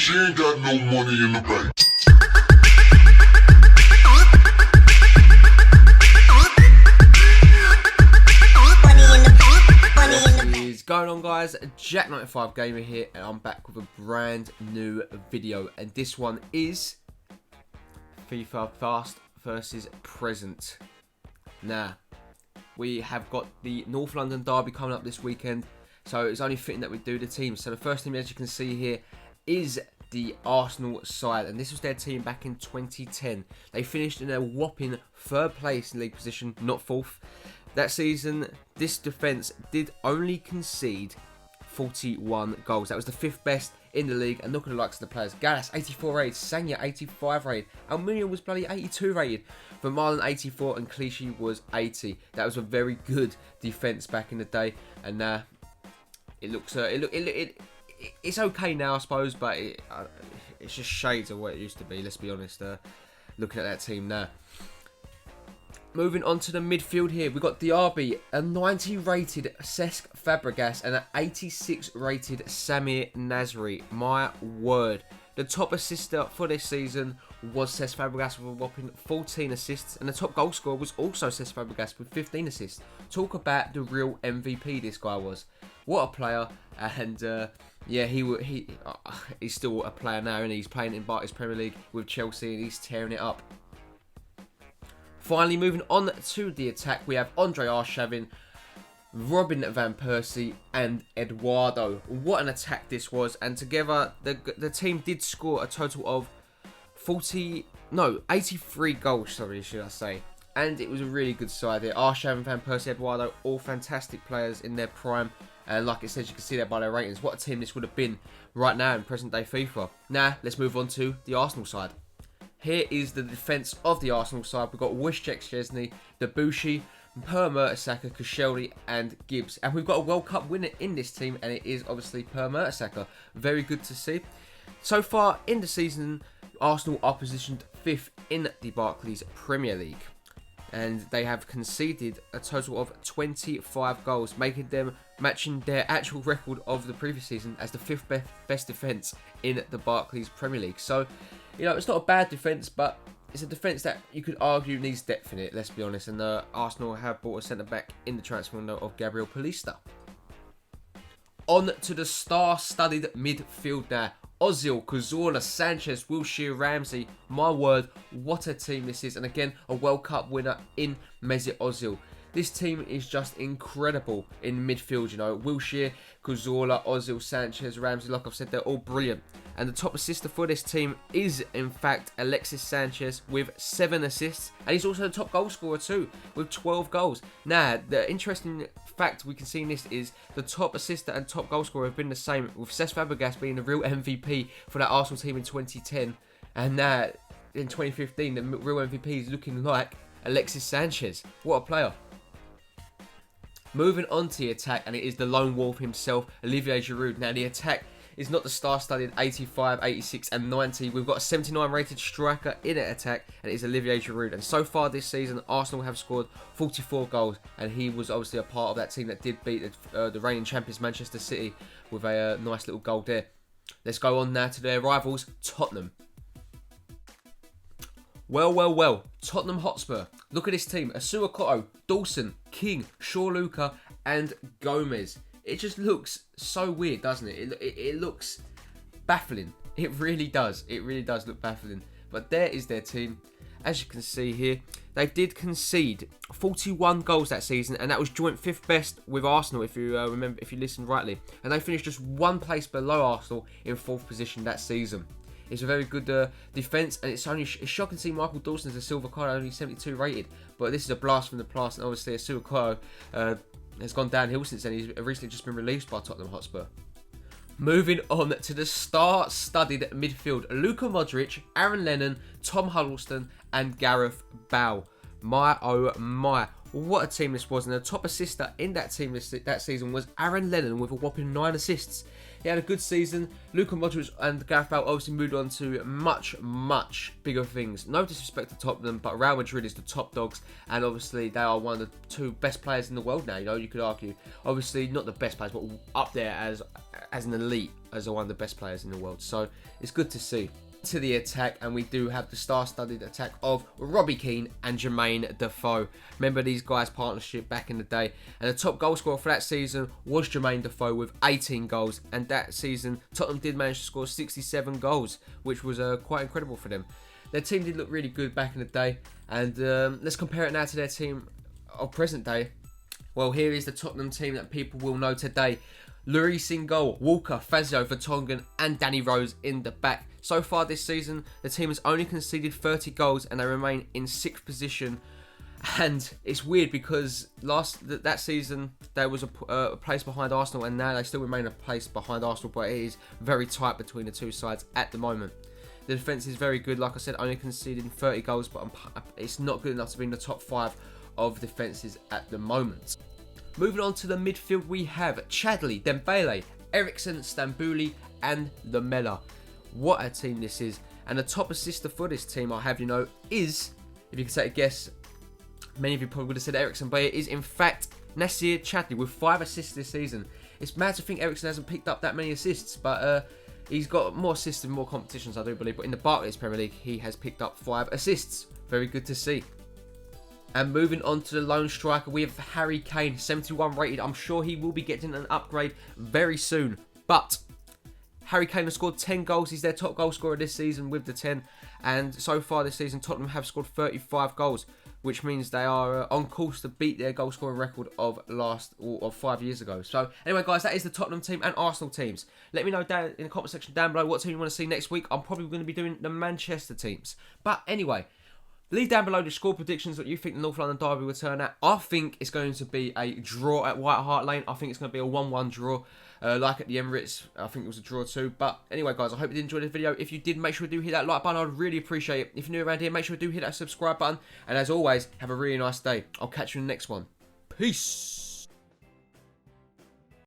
She ain't got no money in the bank. What is going on, guys? Jack95 Gamer here, and I'm back with a brand new video, and this one is FIFA Past versus Present. Now, we have got the North London derby coming up this weekend, so it's only fitting that we do the teams. So the first team, as you can see here, is the Arsenal side, and this was their team back in 2010. They finished in a whopping third place in league position, not fourth. That season, this defence did only concede 41 goals. That was the 5th best in the league, and look at the likes of the players. Gallas, 84 rated, Sanya, 85 rated, Almunia was bloody 82 rated, Vermaelen 84, and Clichy was 80. That was a very good defence back in the day, and it looks it's okay now, I suppose, but it's just shades of what it used to be, let's be honest, looking at that team now. Moving on to the midfield here, we've got Diaby, a 90 rated Cesc Fabregas and an 86 rated Samir Nasri. My word. The top assister for this season was Cesc Fabregas with a whopping 14 assists, and the top goal scorer was also Cesc Fabregas with 15 assists. Talk about the real MVP this guy was. What a player, and yeah, he's still a player now, and he's playing in Barclays Premier League with Chelsea, and he's tearing it up. Finally, moving on to the attack, we have Andre Arshavin, Robin van Persie, and Eduardo. What an attack this was, and together the team did score a total of 83 goals, sorry, should I say. And it was a really good side there. Arshavin, van Persie, Eduardo, all fantastic players in their prime. And like it says, you can see that by their ratings. What a team this would have been right now in present day FIFA. Now, let's move on to the Arsenal side. Here is the defence of the Arsenal side. We've got Wisczek, Szczesny, Debussy, Per Mertesacker, Koscielny, and Gibbs. And we've got a World Cup winner in this team, and it is obviously Per Mertesacker. Very good to see. So far in the season, Arsenal are positioned 5th in the Barclays Premier League. And they have conceded a total of 25 goals, making them matching their actual record of the previous season as the 5th best defence in the Barclays Premier League. So, you know, it's not a bad defence, but it's a defence that you could argue needs depth in it, let's be honest. And Arsenal have bought a centre-back in the transfer window of Gabriel Paulista. On to the star-studded midfield now. Ozil, Cazorla, Sanchez, Wilshere, Ramsey. My word, what a team this is. And again, a World Cup winner in Mesut Ozil. This team is just incredible in midfield, you know. Wilshere, Cazorla, Ozil, Sanchez, Ramsey, like I've said, they're all brilliant. And the top assister for this team is, in fact, Alexis Sanchez with 7 assists. And he's also the top goal scorer too, with 12 goals. Now, the interesting fact we can see in this is the top assister and top goal scorer have been the same, with Cesc Fabregas being the real MVP for that Arsenal team in 2010. And now, in 2015, the real MVP is looking like Alexis Sanchez. What a player. Moving on to the attack, and it is the lone wolf himself, Olivier Giroud. Now, the attack is not the star-studded 85, 86 and 90. We've got a 79 rated striker in an attack, and it is Olivier Giroud. And so far this season, Arsenal have scored 44 goals, and he was obviously a part of that team that did beat the reigning champions Manchester City with a nice little goal there. Let's go on now to their rivals, Tottenham. Well, Tottenham Hotspur. Look at this team. Asuakoto, Dawson, King, Shaw-Luca, and Gomez. It just looks so weird, doesn't it? It looks baffling. It really does. It really does look baffling. But there is their team. As you can see here, they did concede 41 goals that season, and that was joint 5th best with Arsenal, if you remember, if you listened rightly. And they finished just 1 place below Arsenal in 4th position that season. It's a very good defence, and it's shocking to see Michael Dawson as a silver card, only 72 rated. But this is a blast from the past, and obviously Asuakoto has gone downhill since then. He's recently just been released by Tottenham Hotspur. Moving on to the star-studded midfield. Luka Modric, Aaron Lennon, Tom Huddleston, and Gareth Bale. My oh my. What a team this was. And the top assister in that team that season was Aaron Lennon with a whopping 9 assists. He had a good season. Luka Modric and Gareth Bale obviously moved on to much bigger things. No disrespect to Tottenham, but Real Madrid is the top dogs, and obviously they are one of the 2 best players in the world now. You know, you could argue, obviously not the best players, but up there as an elite. as one of the best players in the world. So it's good to see. To the attack, and we do have the star-studded attack of Robbie Keane and Jermaine Defoe. Remember these guys' partnership back in the day, and the top goal scorer for that season was Jermaine Defoe with 18 goals, and that season Tottenham did manage to score 67 goals, which was quite incredible for them. Their team did look really good back in the day, and let's compare it now to their team of present day. Well, here is the Tottenham team that people will know today. Lloris in goal, Walker, Fazio, Vertonghen and Danny Rose in the back. So far this season, the team has only conceded 30 goals and they remain in 6th position. And it's weird because that season there was a place behind Arsenal, and now they still remain a place behind Arsenal, but it is very tight between the two sides at the moment. The defence is very good, like I said, only conceding 30 goals, but it's not good enough to be in the top 5 of defences at the moment. Moving on to the midfield, we have Chadli, Dembele, Eriksen, Stambouli and Lamela. What a team this is. And the top assister for this team, I'll have you know, is, if you can take a guess, many of you probably would have said Eriksen, but it is in fact Nacer Chadli with 5 assists this season. It's mad to think Eriksen hasn't picked up that many assists, but he's got more assists in more competitions, I do believe. But in the Barclays Premier League, he has picked up 5 assists. Very good to see. And moving on to the lone striker, we have Harry Kane, 71 rated. I'm sure he will be getting an upgrade very soon. But Harry Kane has scored 10 goals. He's their top goal scorer this season with the 10. And so far this season, Tottenham have scored 35 goals, which means they are on course to beat their goal scoring record of 5 years ago. So anyway, guys, that is the Tottenham team and Arsenal teams. Let me know down in the comment section down below what team you want to see next week. I'm probably going to be doing the Manchester teams. But anyway, leave down below the score predictions that you think the North London derby will turn out. I think it's going to be a draw at White Hart Lane. I think it's going to be a 1-1 draw. Like at the Emirates, I think it was a draw too. But anyway, guys, I hope you did enjoy this video. If you did, make sure you do hit that like button. I'd really appreciate it. If you're new around here, make sure you do hit that subscribe button. And as always, have a really nice day. I'll catch you in the next one. Peace.